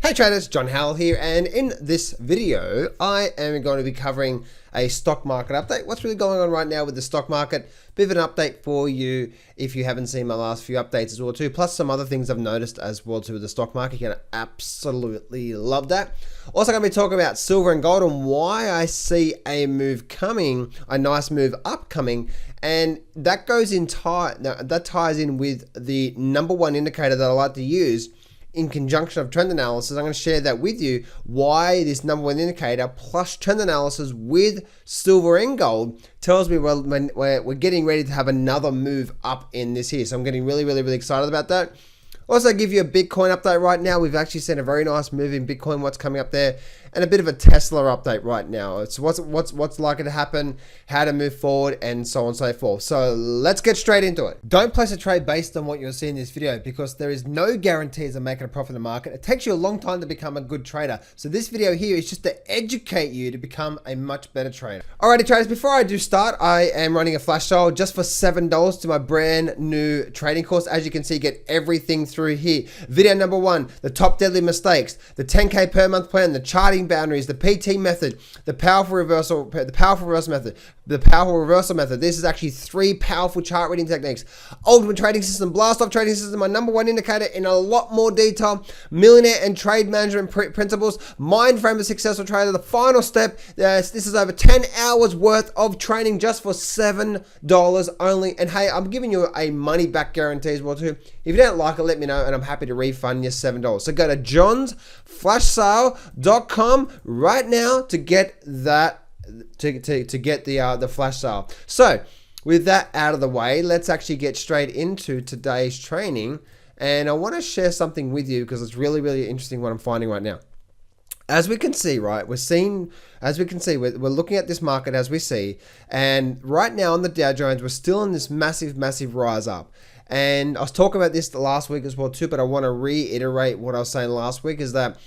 Hey traders, John Howell here, and in this video I am going to be covering a stock market update. What's really going on right now with the stock market? Bit of an update for you if you haven't seen my last few updates as well too, plus some other things I've noticed as well too with the stock market. You're gonna absolutely love that. Also going to be talking about silver and gold and why I see a move coming, a nice move upcoming, and that ties in with the number one indicator that I like to use in conjunction of trend analysis. I'm going to share that with you, why this number one indicator plus trend analysis with silver and gold tells me we're getting ready to have another move up in this here. So I'm getting really excited about that. Also give you a Bitcoin update right now. We've actually seen a very nice move in Bitcoin, what's coming up there, and a bit of a Tesla update right now. It's what's likely to happen, how to move forward, and so on and so forth. So let's get straight into it. Don't place a trade based on what you'll see in this video because there is no guarantees of making a profit in the market. It takes you a long time to become a good trader. So this video here is just to educate you to become a much better trader. Alrighty traders, before I do start, I am running a flash sale just for $7 to my brand new trading course. As you can see, get everything through here. Video number 1, the top deadly mistakes, the 10K per month plan, the charting boundaries, the PT method, the powerful reversal method. This is actually 3 powerful chart reading techniques. Ultimate trading system, blast off trading system, my number one indicator in a lot more detail. Millionaire and trade management principles, mind frame of successful trader. The final step, this is over 10 hours worth of training just for $7 only. And hey, I'm giving you a money back guarantee as well too. If you don't like it, let me know and I'm happy to refund you $7. So go to johnsflashsale.com right now to get that, to get the flash sale. So with that out of the way, let's actually get straight into today's training. And I want to share something with you because it's really interesting what I'm finding right now. As we can see, right, we're looking at this market as we see, and right now on the Dow Jones, we're still in this massive rise up. And I was talking about this last week as well too, but I want to reiterate what I was saying last week is that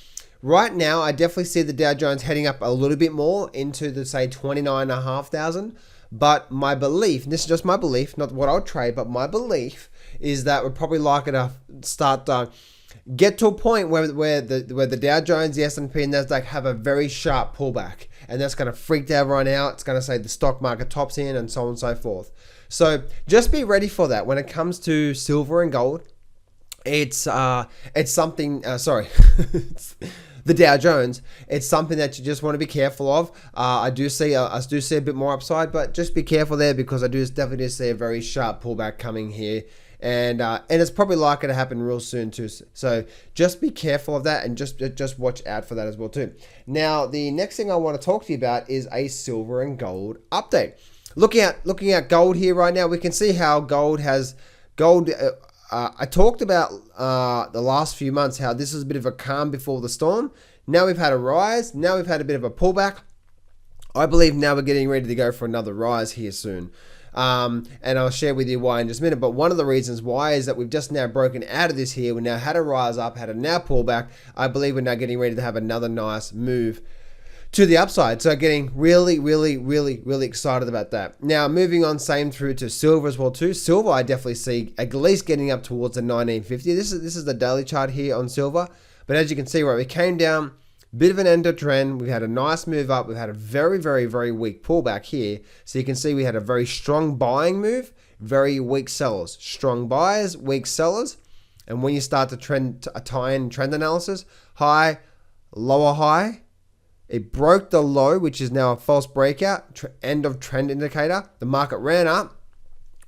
right now, I definitely see the Dow Jones heading up a little bit more into the, say, 29,500. But my belief, and this is just my belief, not what I'll trade, but my belief is that we're probably likely to start get to a point where the Dow Jones, the S&P, and Nasdaq have a very sharp pullback. And that's going to freak everyone out. It's going to say the stock market tops in and so on and so forth. So just be ready for that. When it comes to silver and gold, it's something, the Dow Jones, it's something that you just want to be careful of. I do see a bit more upside, but just be careful there because I definitely see a very sharp pullback coming here. And it's probably likely to happen real soon too. So just be careful of that and just watch out for that as well too. Now, the next thing I want to talk to you about is a silver and gold update. Looking at gold here right now, we can see how gold. I talked about the last few months how this is a bit of a calm before the storm. Now we've had a rise. Now we've had a bit of a pullback. I believe now we're getting ready to go for another rise here soon. And I'll share with you why in just a minute. But one of the reasons why is that we've just now broken out of this here. We now had a rise up, had a now pullback. I believe we're now getting ready to have another nice move to the upside. So getting really excited about that. Now moving on, same through to silver as well too. Silver I definitely see at least getting up towards the 1950. This is the daily chart here on silver. But as you can see, right, we came down, bit of an endo trend. We've had a nice move up. We've had a very weak pullback here. So you can see we had a very strong buying move, very weak sellers. Strong buyers, weak sellers. And when you start to tie in trend analysis, high, lower high, it broke the low, which is now a false breakout, end of trend indicator. The market ran up.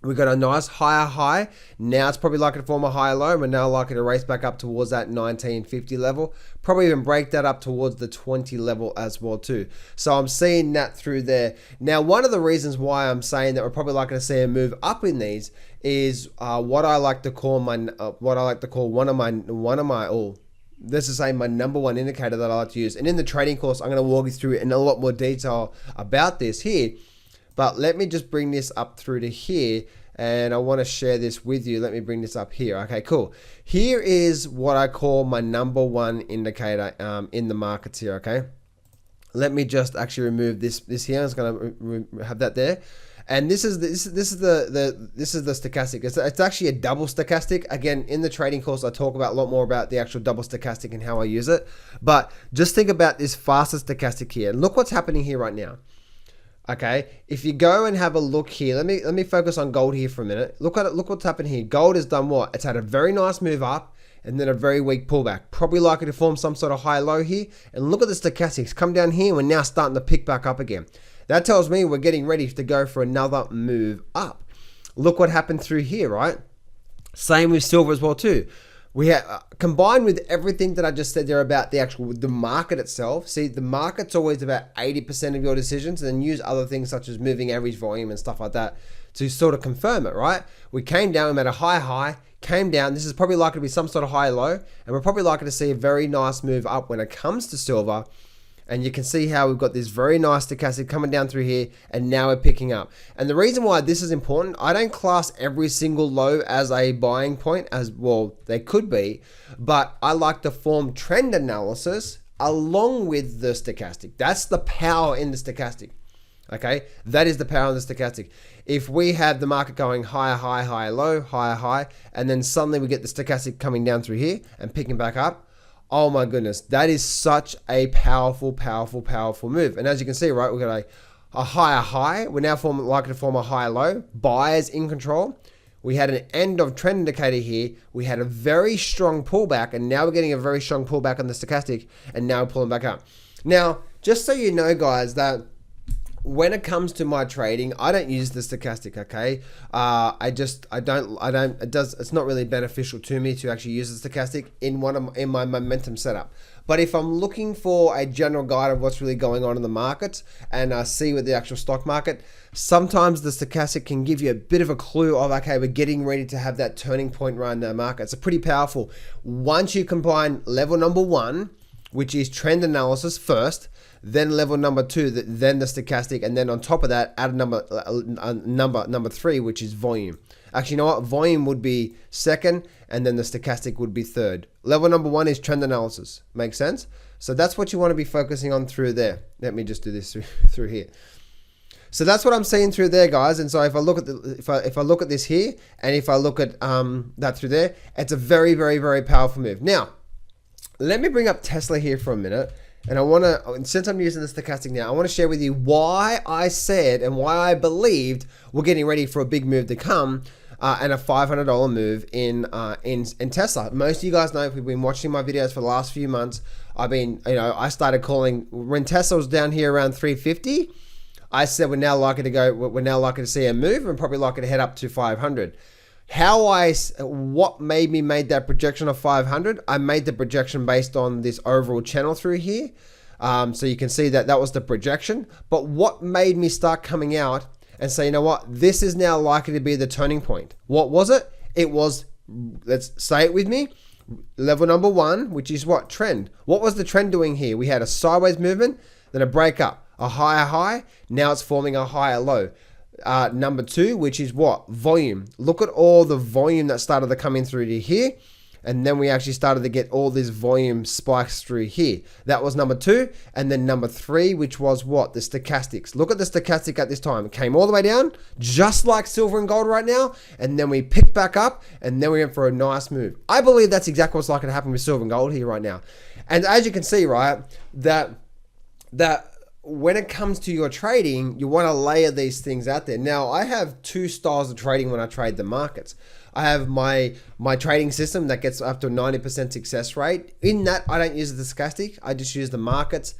We got a nice higher high. Now it's probably likely to form a higher low. We're now likely to race back up towards that 1950 level. Probably even break that up towards the 20 level as well too. So I'm seeing that through there. Now, one of the reasons why I'm saying that we're probably likely to see a move up in these is what I like to call my number one indicator that I like to use. And in the trading course, I'm going to walk you through it in a lot more detail about this here. But let me just bring this up through to here. And I want to share this with you. Let me bring this up here. Okay, cool. Here is what I call my number one indicator in the markets here, okay? Let me just actually remove this here. I'm just going to have that there. And this is the stochastic. It's actually a double stochastic. Again, in the trading course, I talk about a lot more about the actual double stochastic and how I use it. But just think about this faster stochastic here. And look what's happening here right now. Okay, if you go and have a look here, let me focus on gold here for a minute. Look at it. Look what's happened here. Gold has done what? It's had a very nice move up and then a very weak pullback. Probably likely to form some sort of high low here. And look at the stochastics come down here. We're now starting to pick back up again. That tells me we're getting ready to go for another move up. Look what happened through here, right? Same with silver as well too. We have combined with everything that I just said there about the market itself. See, the market's always about 80% of your decisions, and then use other things such as moving average volume and stuff like that to sort of confirm it, right? We came down, we made a high, came down. This is probably likely to be some sort of high low, and we're probably likely to see a very nice move up when it comes to silver. And you can see how we've got this very nice stochastic coming down through here, and now we're picking up. And the reason why this is important, I don't class every single low as a buying point, as well, they could be, but I like to form trend analysis along with the stochastic. That's the power in the stochastic. Okay, that is the power in the stochastic. If we have the market going higher, higher, low, higher, and then suddenly we get the stochastic coming down through here and picking back up, oh my goodness, that is such a powerful move. And as you can see, right, we've got a higher high. We're now likely to form a higher low. Buyers in control. We had an end of trend indicator here. We had a very strong pullback, and now we're getting a very strong pullback on the stochastic, and now we're pulling back up. Now, just so you know, guys, that when it comes to my trading, I don't use the stochastic, okay? It's not really beneficial to me to actually use the stochastic in my momentum setup. But if I'm looking for a general guide of what's really going on in the markets and see with the actual stock market, sometimes the stochastic can give you a bit of a clue of, okay, we're getting ready to have that turning point around the market. It's pretty powerful. Once you combine level number 1, which is trend analysis first, then level number 2, then the stochastic, and then on top of that, add number 3, which is volume. Actually, you know what? Volume would be second, and then the stochastic would be third. Level number 1 is trend analysis. Make sense? So that's what you want to be focusing on through there. Let me just do this through here. So that's what I'm seeing through there, guys. And so if I look at if I look at this here, and if I look at that through there, it's a very, very, very powerful move. Now, let me bring up Tesla here for a minute. And I want to, since I'm using the stochastic now, I want to share with you why I said and why I believed we're getting ready for a big move to come and a $500 move in Tesla. Most of you guys know, if you've been watching my videos for the last few months, I started calling when Tesla was down here around 350. I said we're now likely to see a move and probably likely to head up to 500. What made me make that projection of 500? I made the projection based on this overall channel through here. So you can see that was the projection. But what made me start coming out and say, you know what, this is now likely to be the turning point. What was it? It was, let's say it with me, level number 1, which is what? Trend. What was the trend doing here? We had a sideways movement, then a break up, a higher high. Now it's forming a higher low. Number 2, which is what? Volume. Look at all the volume that started to come in through to here, and then we actually started to get all this volume spikes through here. That was number 2, and then number 3, which was what? The stochastics. Look at the stochastic at this time. It came all the way down, just like silver and gold right now, and then we picked back up, and then we went for a nice move. I believe that's exactly what's likely to happen with silver and gold here right now. And as you can see, right, that when it comes to your trading, you want to layer these things out there. Now, I have 2 styles of trading when I trade the markets. I have my trading system that gets up to a 90% success rate. In that, I don't use the stochastic. I just use the markets,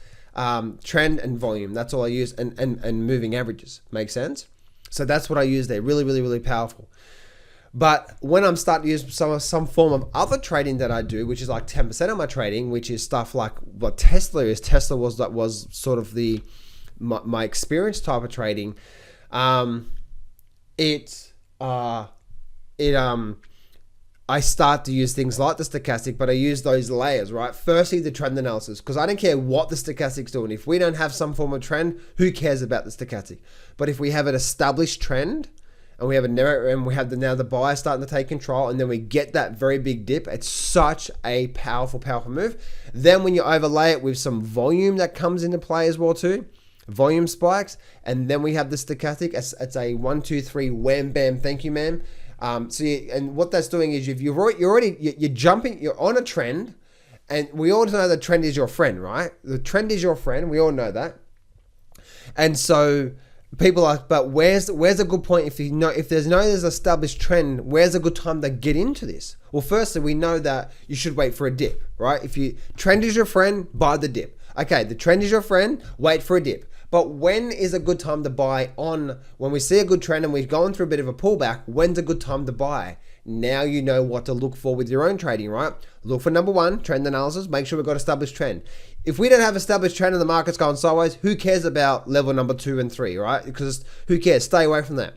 trend and volume. That's all I use, and moving averages. Make sense? So that's what I use there. Really, really, really powerful. But when I'm starting to use some form of other trading that I do, which is like 10% of my trading, which is stuff like what Tesla is. Tesla was sort of my experience type of trading. I start to use things like the stochastic, but I use those layers, right? Firstly, the trend analysis, because I don't care what the stochastic's doing. If we don't have some form of trend, who cares about the stochastic? But if we have an established trend, and we have now the buyer starting to take control, and then we get that very big dip, it's such a powerful move. Then when you overlay it with some volume that comes into play as well too, volume spikes, and then we have the stochastic. It's a 1, 2, 3, wham, bam, thank you, ma'am. And what that's doing is you're jumping, you're on a trend, and we all know the trend is your friend, right? The trend is your friend. We all know that. And so people are, but where's a good point if there's no established trend? Where's a good time to get into this? Well, firstly, we know that you should wait for a dip, right? If trend is your friend, buy the dip. Okay, the trend is your friend, wait for a dip. But when is a good time to buy on? When we see a good trend and we're going through a bit of a pullback, when's a good time to buy? Now you know what to look for with your own trading, right? Look for number one, trend analysis. Make sure we've got established trend. If we don't have established trend and the market's going sideways, who cares about level number 2 and 3, right? Because who cares? Stay away from that.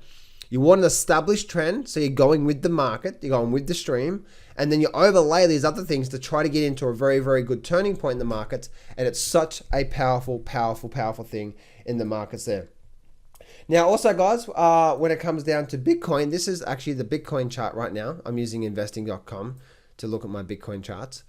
You want an established trend, so you're going with the market, you're going with the stream, and then you overlay these other things to try to get into a very, very good turning point in the markets, and it's such a powerful, powerful, powerful thing in the markets there. Now, also, guys, when it comes down to Bitcoin, this is actually the Bitcoin chart right now. I'm using investing.com to look at my Bitcoin charts.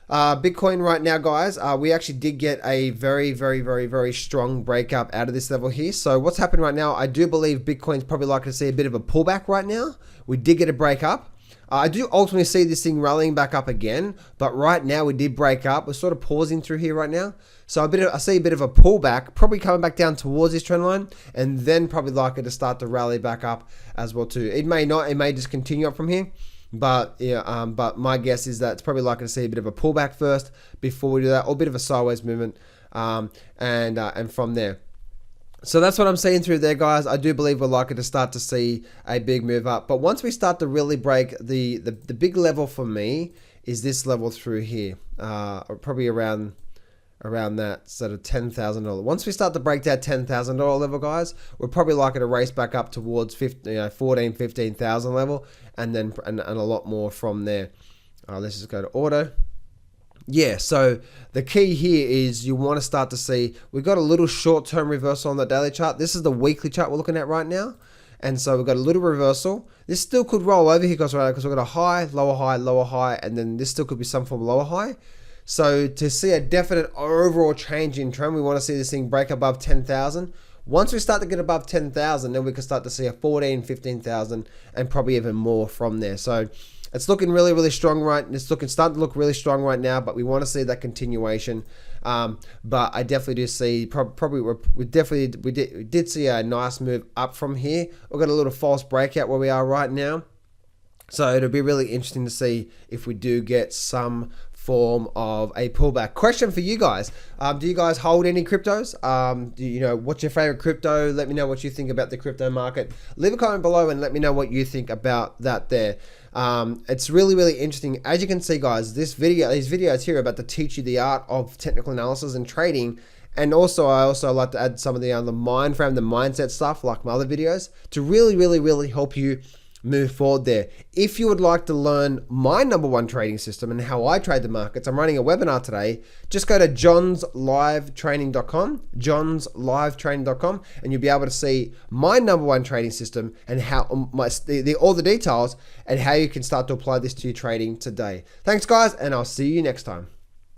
Bitcoin right now, guys, we actually did get a very, very, very, very strong breakup out of this level here. So what's happened right now, I do believe Bitcoin's probably likely to see a bit of a pullback right now. We did get a breakup. I do ultimately see this thing rallying back up again, but right now we did break up. We're sort of pausing through here right now. So I see a bit of a pullback, probably coming back down towards this trend line, and then probably likely to start to rally back up as well too. It may not, it may just continue up from here. But yeah, but my guess is that it's probably likely to see a bit of a pullback first before we do that, or a bit of a sideways movement, and from there. So that's what I'm seeing through there, guys. I do believe we're likely to start to see a big move up. But once we start to really break the big level for me is this level through here, probably around that sort of $10,000. Once we start to break that $10,000 level, guys, we're probably likely to race back up towards 15,000 level, and then and a lot more from there. Let's just go to auto. Yeah, so the key here is you want to start to see, we've got a little short-term reversal on the daily chart. This is the weekly chart we're looking at right now. And so we've got a little reversal. This still could roll over here, guys, right? Because we've got a high, lower high, and then this still could be some form of lower high. So to see a definite overall change in trend, we want to see this thing break above 10,000. Once we start to get above 10,000, then we can start to see a 14, 15,000 and probably even more from there. So it's looking really, really strong starting to look really strong right now, but we want to see that continuation. But I definitely do see, we did see a nice move up from here. We've got a little false breakout where we are right now. So it'll be really interesting to see if we do get some form of a pullback. Question for you guys: do you guys hold any cryptos? What's your favorite crypto? Let me know what you think about the crypto market. Leave a comment below and let me know what you think about that there. It's really, really interesting. As you can see, guys, these videos here are about to teach you the art of technical analysis and trading. And also, I like to add some of the mind frame, the mindset stuff, like my other videos, to really, really, really help you move forward there. If you would like to learn my #1 trading system and how I trade the markets, I'm running a webinar today. Just go to johnslivetraining.com, johnslivetraining.com, and you'll be able to see my #1 trading system and how all the details and how you can start to apply this to your trading today. Thanks, guys, and I'll see you next time.